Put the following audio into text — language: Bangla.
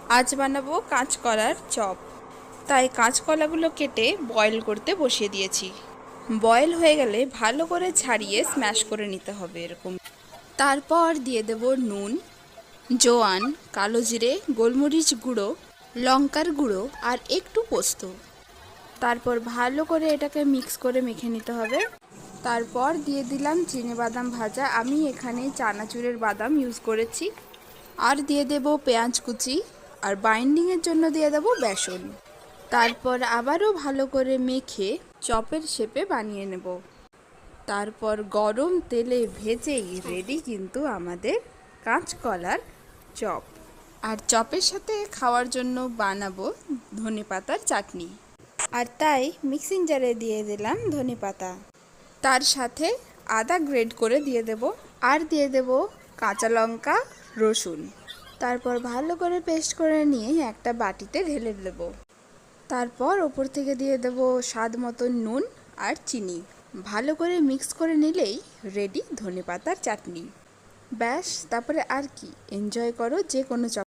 আজ বানাবো কাঁচকলার চপ। তাই কাঁচকলাগুলো কেটে বয়েল করতে বসিয়ে দিয়েছি। বয়েল হয়ে গেলে ভালো করে ছাড়িয়ে স্ম্যাশ করে নিতে হবে এরকম। তারপর দিয়ে দেব নুন, জোয়ান, কালো জিরে, গোলমরিচ গুঁড়ো, লঙ্কার গুঁড়ো আর একটু পোস্ত। তারপর ভালো করে এটাকে মিক্স করে মেখে নিতে হবে। তারপর দিয়ে দিলাম চিনেবাদাম ভাজা। আমি এখানে চানাচুরের বাদাম ইউজ করেছি। আর দিয়ে দেব পেঁয়াজ কুচি, আর বাইন্ডিংয়ের জন্য দিয়ে দেব বেসন। তারপর আবারও ভালো করে মেখে চপের শেপে বানিয়ে নেব। তারপর গরম তেলে ভেজেই রেডি কিন্তু আমাদের কাঁচকলার চপ। আর চপের সাথে খাওয়ার জন্য বানাবো ধনেপাতার চাটনি। আর তাই মিক্সিং জারে দিয়ে দিলাম ধনেপাতা, তার সাথে আদা গ্রেড করে দিয়ে দেব, আর দিয়ে দেব কাঁচা লঙ্কা, রসুন। তারপর ভালো করে পেস্ট করে নিয়ে একটা বাটিতে ঢেলে দেব। তারপর ওপর থেকে দিয়ে দেব স্বাদ মতো নুন আর চিনি। ভালো করে মিক্স করে নিলেই রেডি ধনেপাতার চাটনি। ব্যাস, তারপরে আর কি, এনজয় করো যে কোনো চপ।